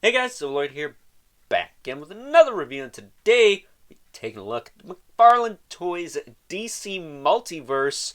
Hey guys, so Lloyd here, back again with another review, and today we're taking a look at McFarlane Toys DC Multiverse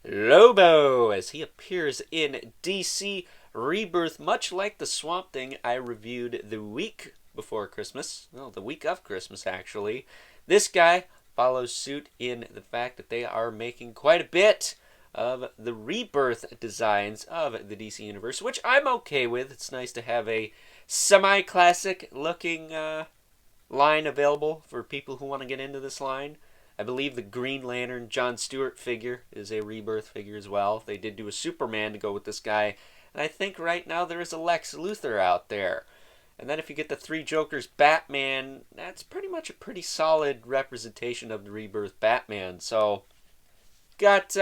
Lobo as he appears in DC Rebirth, much like the Swamp Thing I reviewed the week before Christmas. Well, the week of Christmas, actually. This guy follows suit in the fact that they are making quite a bit of the Rebirth designs of the DC Universe, which I'm okay with. It's nice to have a semi-classic looking line available for people who want to get into this line. I believe the Green Lantern John Stewart figure is a Rebirth figure as well. They did do a Superman to go with this guy, and I think right now there is a Lex Luthor out there. And then if you get the Three Jokers Batman, that's pretty much a pretty solid representation of the Rebirth Batman. So, got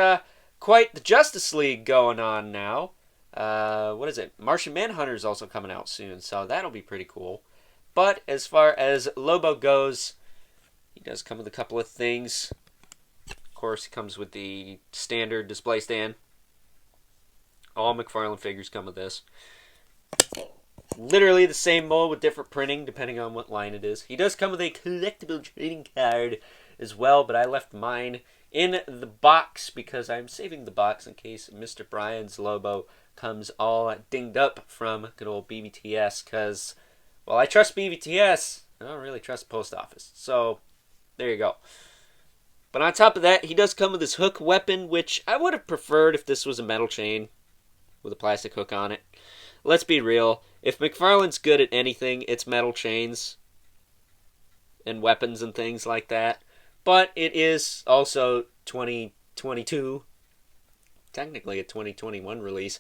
quite the Justice League going on now. What is it? Martian Manhunter is also coming out soon, so that'll be pretty cool. But as far as Lobo goes, he does come with a couple of things. Of course, he comes with the standard display stand. All McFarlane figures come with this. Literally the same mold with different printing, depending on what line it is. He does come with a collectible trading card as well, but I left mine in the box because I'm saving the box in case Mr. Bryan's Lobo comes all dinged up from good old BBTS, because, well, I trust BBTS, I don't really trust the post office. So, there you go. But on top of that, he does come with his hook weapon, which I would have preferred if this was a metal chain with a plastic hook on it. Let's be real. If McFarlane's good at anything, it's metal chains and weapons and things like that. But it is also 2022. Technically a 2021 release.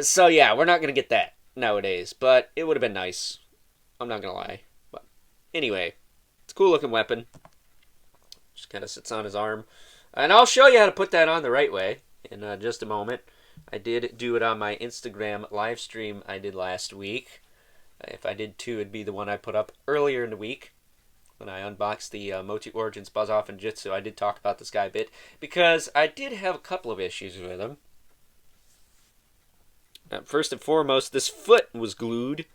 So yeah, we're not going to get that nowadays. But it would have been nice. I'm not going to lie. But anyway, it's a cool looking weapon. Just kind of sits on his arm. And I'll show you how to put that on the right way in just a moment. I did do it on my Instagram live stream I did last week. If I did two, it'd be the one I put up earlier in the week when I unboxed the Mochi Origins Buzz-Off and Jitsu. I did talk about this guy a bit because I did have a couple of issues with him. First and foremost, this foot was glued.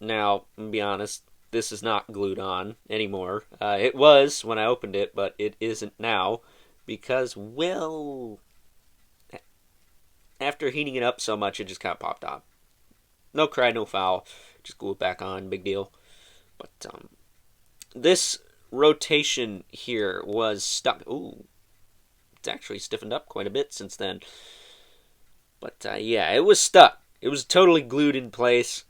Now, to be honest, this is not glued on anymore. It was when I opened it, but it isn't now because, well, after heating it up so much, it just kind of popped off. No cry, no foul. Just glue it back on. Big deal. But this rotation here was stuck. Ooh. It's actually stiffened up quite a bit since then. But yeah, it was stuck. It was totally glued in place.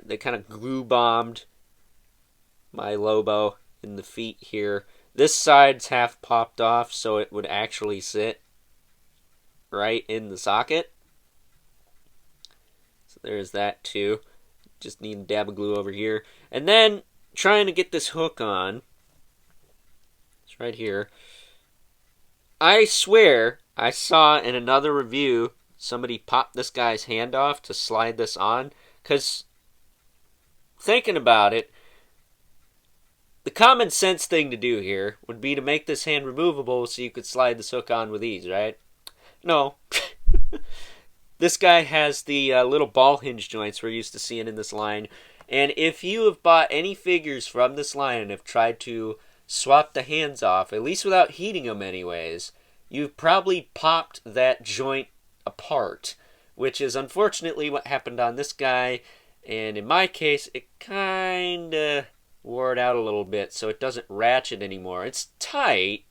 They kind of glue bombed my Lobo in the feet here. This side's half popped off, so it would actually sit right in the socket. So there's that too. Just need a dab of glue over here. And then trying to get this hook on. It's right here. I swear I saw in another review somebody pop this guy's hand off to slide this on. Because thinking about it, the common sense thing to do here would be to make this hand removable so you could slide this hook on with ease, right? No. This guy has the little ball hinge joints we're used to seeing in this line. And if you have bought any figures from this line and have tried to swap the hands off, at least without heating them anyways, you've probably popped that joint apart, which is unfortunately what happened on this guy. And in my case, it kind of wore it out a little bit, so it doesn't ratchet anymore. It's tight.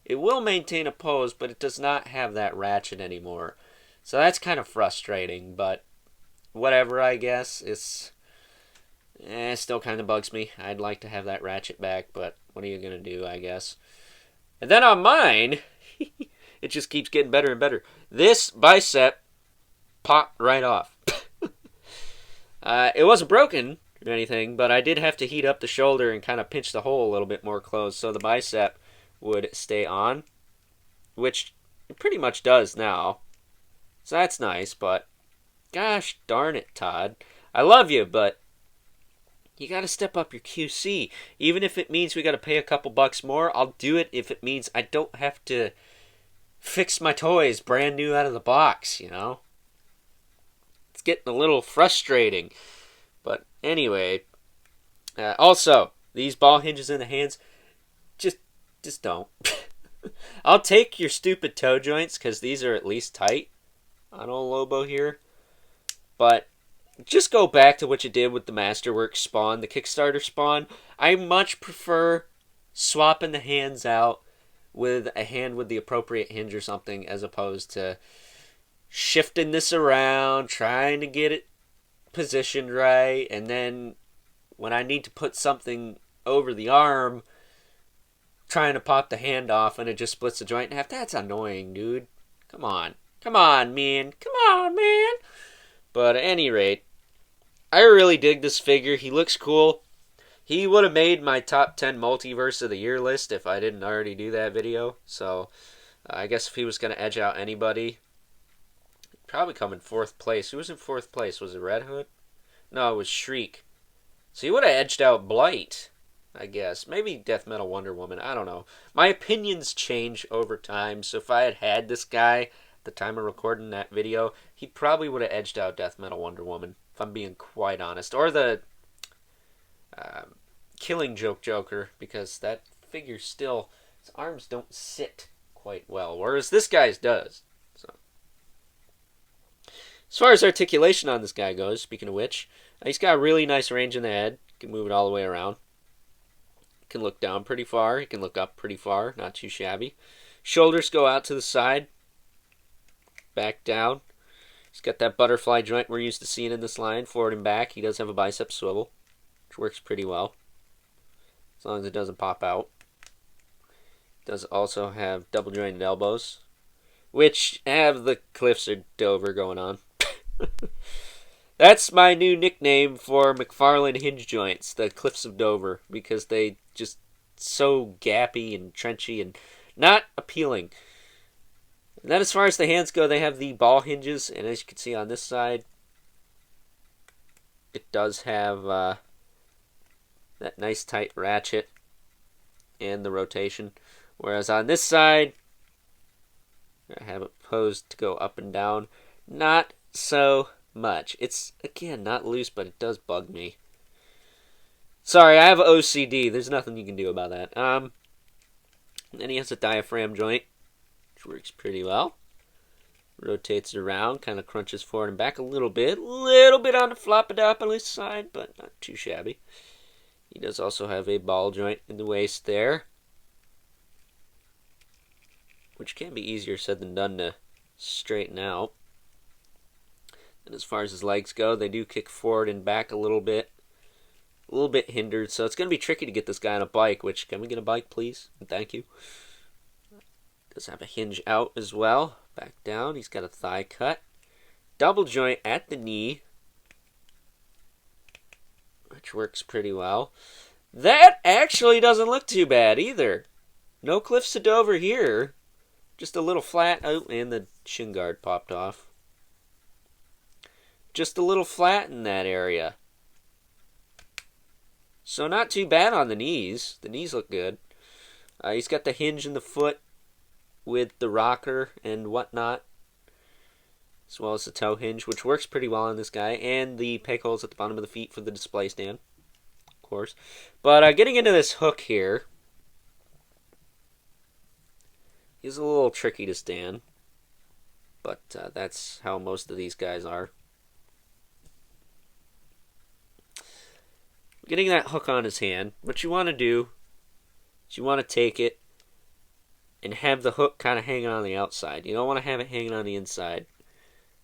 It will maintain a pose, but it does not have that ratchet anymore. So that's kind of frustrating, but whatever, I guess. It still kind of bugs me. I'd like to have that ratchet back, but what are you going to do, I guess. And then on mine, it just keeps getting better and better. This bicep popped right off. It wasn't broken or anything, but I did have to heat up the shoulder and kind of pinch the hole a little bit more closed so the bicep would stay on, which it pretty much does now. So that's nice, but gosh darn it, Todd. I love you, but you got to step up your QC. Even if it means we got to pay a couple bucks more, I'll do it if it means I don't have to fix my toys brand new out of the box, you know? It's getting a little frustrating. But anyway, also, these ball hinges in the hands, just don't. I'll take your stupid toe joints, because these are at least tight on old Lobo here. But just go back to what you did with the Masterworks spawn, the Kickstarter spawn. I much prefer swapping the hands out with a hand with the appropriate hinge or something, as opposed to shifting this around, trying to get it positioned right, and then when I need to put something over the arm, trying to pop the hand off and it just splits the joint in half. That's annoying, dude. Come on, man. But at any rate, I really dig this figure. He looks cool. He would have made my top 10 Multiverse of the Year list if I didn't already do that video. So, I guess if he was going to edge out anybody, he'd probably come in 4th place. Who was in 4th place? Was it Red Hood? No, it was Shriek. So he would have edged out Blight, I guess. Maybe Death Metal Wonder Woman. I don't know. My opinions change over time. So if I had this guy at the time of recording that video, he probably would have edged out Death Metal Wonder Woman, if I'm being quite honest. Or the Killing Joke Joker, because that figure still, his arms don't sit quite well, whereas this guy's does. So, as far as articulation on this guy goes, speaking of which, he's got a really nice range in the head. Can move it all the way around. Can look down pretty far. He can look up pretty far. Not too shabby. Shoulders go out to the side. Back down. He's got that butterfly joint we're used to seeing in this line. Forward and back. He does have a bicep swivel, which works pretty well, as long as it doesn't pop out. Does also have double jointed elbows, which have the Cliffs of Dover going on. That's my new nickname for McFarlane hinge joints, the Cliffs of Dover, because they just so gappy and trenchy and not appealing. And then as far as the hands go, they have the ball hinges, and as you can see on this side, it does have that nice tight ratchet and the rotation. Whereas on this side, I have it posed to go up and down. Not so much. It's, again, not loose, but it does bug me. Sorry, I have OCD. There's nothing you can do about that. Then he has a diaphragm joint, which works pretty well. Rotates it around, kind of crunches forward and back a little bit. Little bit on the floppidopolis side, but not too shabby. He does also have a ball joint in the waist there, which can be easier said than done to straighten out. And as far as his legs go, they do kick forward and back a little bit hindered, so it's going to be tricky to get this guy on a bike, which, can we get a bike, please? And thank you. Does have a hinge out as well. Back down. He's got a thigh cut. Double joint at the knee, which works pretty well. That actually doesn't look too bad either. No Cliffs of Dover here. Just a little flat. Oh, and the shin guard popped off. Just a little flat in that area. So not too bad on the knees. The knees look good. He's got the hinge in the foot with the rocker and whatnot, as well as the toe hinge, which works pretty well on this guy, and the peg holes at the bottom of the feet for the display stand, of course. But getting into this hook here, he's a little tricky to stand, but that's how most of these guys are. Getting that hook on his hand, what you want to do is you want to take it and have the hook kind of hanging on the outside. You don't want to have it hanging on the inside.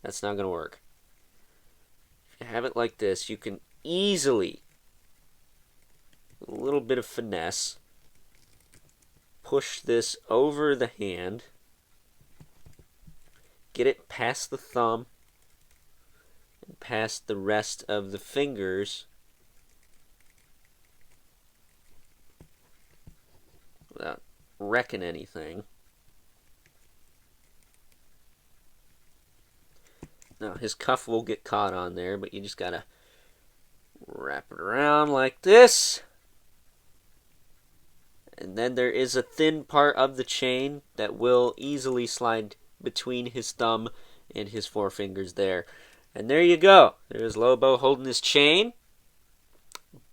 That's not going to work. If you have it like this, you can easily, with a little bit of finesse, push this over the hand, get it past the thumb, and past the rest of the fingers without wrecking anything. Now his cuff will get caught on there, but you just gotta wrap it around like this. And then there is a thin part of the chain that will easily slide between his thumb and his forefingers there. And there you go. There's Lobo holding his chain.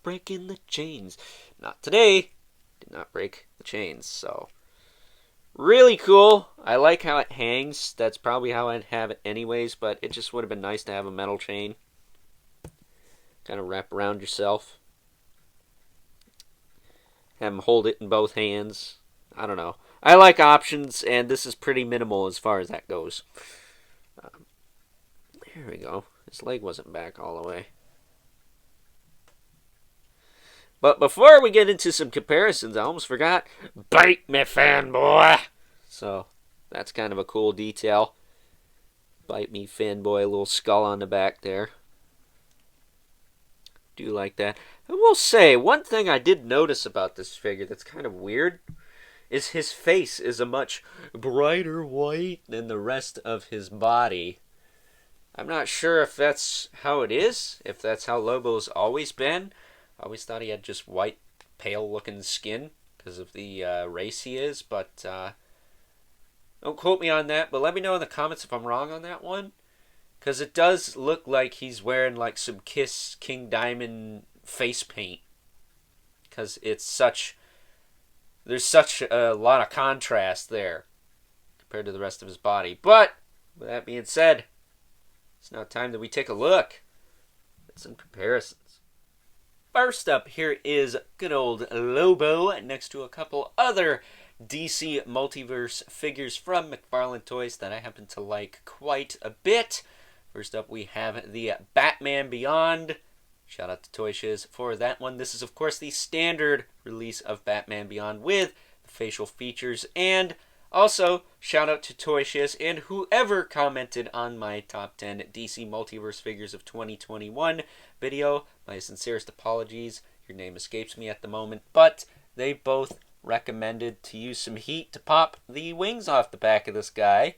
Breaking the chains. Not today. Did not break the chains. So, really cool. I like how it hangs. That's probably how I'd have it anyways, but it just would have been nice to have a metal chain. Kind of wrap around yourself. Have him hold it in both hands. I don't know. I like options, and this is pretty minimal as far as that goes. Here we go. His leg wasn't back all the way. But before we get into some comparisons, I almost forgot. Bite me, fanboy! So, that's kind of a cool detail. Bite me, fanboy. A little skull on the back there. Do like that. I will say, one thing I did notice about this figure that's kind of weird is his face is a much brighter white than the rest of his body. I'm not sure if that's how it is, if that's how Lobo's always been. I always thought he had just white, pale-looking skin because of the race he is, but don't quote me on that, but let me know in the comments if I'm wrong on that one, because it does look like he's wearing like some Kiss King Diamond face paint, because there's such a lot of contrast there compared to the rest of his body. But with that being said, it's now time that we take a look at some comparisons. First up here is good old Lobo next to a couple other DC Multiverse figures from McFarlane Toys that I happen to like quite a bit. First up we have the Batman Beyond. Shout out to Toy Shiz for that one. This is of course the standard release of Batman Beyond with the facial features, and also shout out to Toy Shiz and whoever commented on my top 10 DC Multiverse figures of 2021 video. My sincerest apologies. Your name escapes me at the moment, but they both recommended to use some heat to pop the wings off the back of this guy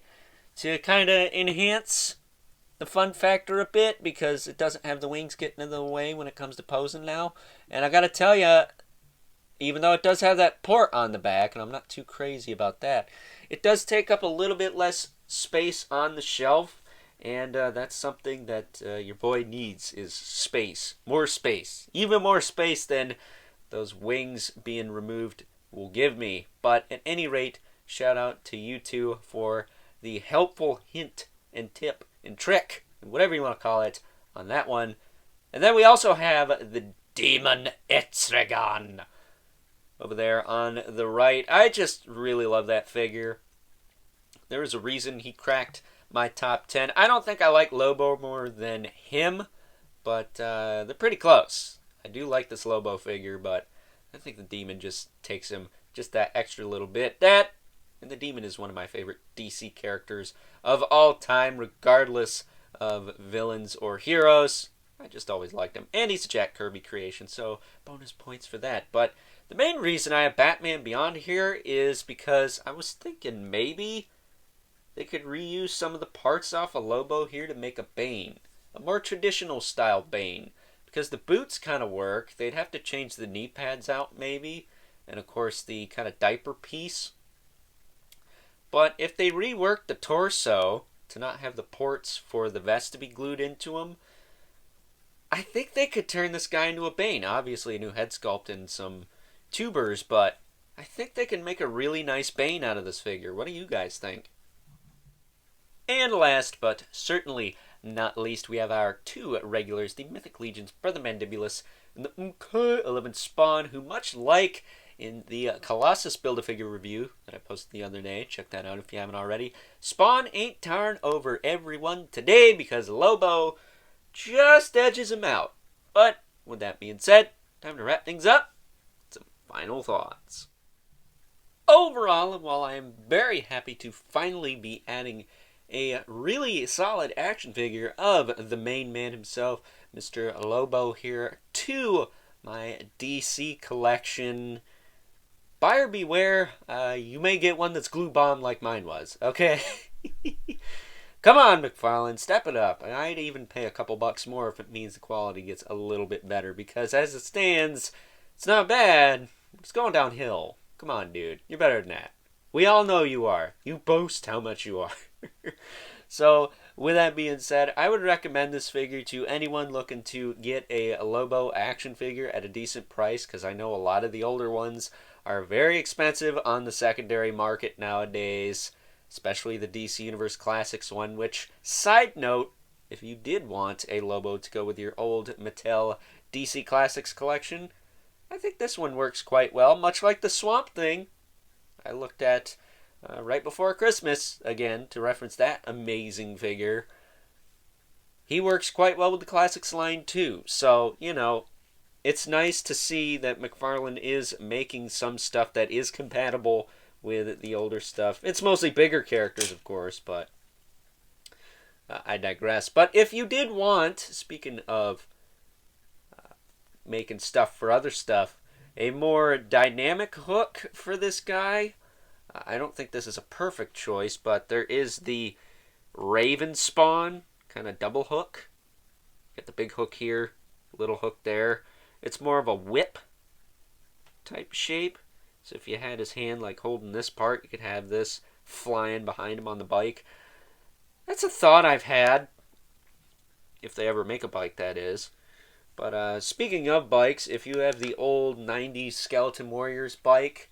to kind of enhance the fun factor a bit, because it doesn't have the wings getting in the way when it comes to posing now. And I gotta tell you, even though it does have that port on the back, and I'm not too crazy about that, it does take up a little bit less space on the shelf, and that's something that your boy needs, is space. More space. Even more space than those wings being removed will give me. But at any rate, shout out to you two for the helpful hint and tip and trick, whatever you want to call it, on that one. And then we also have the Demon Etrigan over there on the right. I just really love that figure. There is a reason he cracked my top 10. I don't think I like Lobo more than him, but they're pretty close. I do like this Lobo figure, but I think the Demon just takes him just that extra little bit. And the Demon is one of my favorite DC characters of all time, regardless of villains or heroes. I just always liked him. And he's a Jack Kirby creation, so bonus points for that. But the main reason I have Batman Beyond here is because I was thinking maybe they could reuse some of the parts off of Lobo here to make a Bane. A more traditional style Bane. Because the boots kind of work. They'd have to change the knee pads out maybe. And of course the kind of diaper piece. But if they reworked the torso to not have the ports for the vest to be glued into him, I think they could turn this guy into a Bane. Obviously a new head sculpt and some tubers, but I think they can make a really nice Bane out of this figure. What do you guys think? And last, but certainly not least, we have our two regulars, the Mythic Legion's Brother Mandibulus and the MK11 Spawn, who much like in the Colossus Build-A-Figure review that I posted the other day, check that out if you haven't already, Spawn ain't tarring over everyone today because Lobo just edges him out. But with that being said, time to wrap things up. Some final thoughts. Overall, and while I am very happy to finally be adding a really solid action figure of the main man himself, Mr. Lobo here, to my DC collection, buyer beware, you may get one that's glue bomb like mine was, okay? Come on, McFarlane, step it up. I'd even pay a couple bucks more if it means the quality gets a little bit better, because as it stands, it's not bad. It's going downhill. Come on, dude. You're better than that. We all know you are. You boast how much you are. So, with that being said, I would recommend this figure to anyone looking to get a Lobo action figure at a decent price, because I know a lot of the older ones are very expensive on the secondary market nowadays, especially the DC Universe Classics one, which, side note, if you did want a Lobo to go with your old Mattel DC Classics collection, I think this one works quite well, much like the Swamp Thing I looked at right before Christmas, again, to reference that amazing figure. He works quite well with the Classics line, too. So, you know, it's nice to see that McFarlane is making some stuff that is compatible with the older stuff. It's mostly bigger characters, of course, but I digress. But if you did want, speaking of making stuff for other stuff, a more dynamic hook for this guy, I don't think this is a perfect choice, but there is the Raven Spawn kind of double hook. Get the big hook here, little hook there. It's more of a whip type shape. So if you had his hand like holding this part, you could have this flying behind him on the bike. That's a thought I've had. If they ever make a bike, that is. But speaking of bikes, if you have the old 90s Skeleton Warriors bike,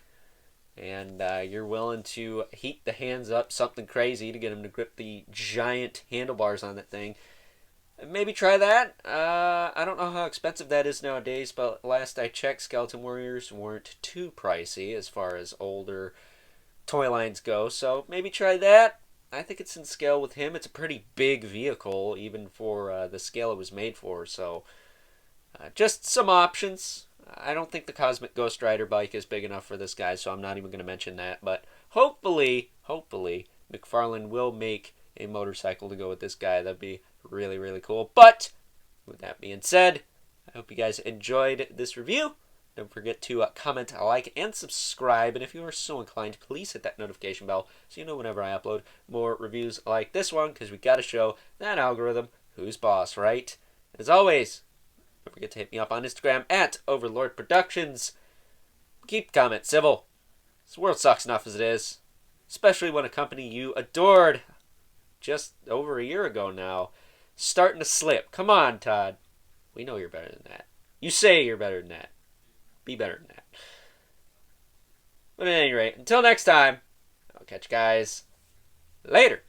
and you're willing to heat the hands up something crazy to get them to grip the giant handlebars on that thing, maybe try that. I don't know how expensive that is nowadays, but last I checked, Skeleton Warriors weren't too pricey as far as older toy lines go, so maybe try that. I think it's in scale with him. It's a pretty big vehicle, even for the scale it was made for, so just some options. I don't think the Cosmic Ghost Rider bike is big enough for this guy, so I'm not even going to mention that. But hopefully, McFarlane will make a motorcycle to go with this guy. That'd be really, really cool. But with that being said, I hope you guys enjoyed this review. Don't forget to comment, like, and subscribe. And if you are so inclined, please hit that notification bell so you know whenever I upload more reviews like this one, because we got to show that algorithm who's boss, right? As always, don't forget to hit me up on Instagram at Overlord Productions. Keep the comments civil. This world sucks enough as it is. Especially when a company you adored just over a year ago now starting to slip. Come on, Todd. We know you're better than that. You say you're better than that. Be better than that. But at any rate, until next time, I'll catch you guys later.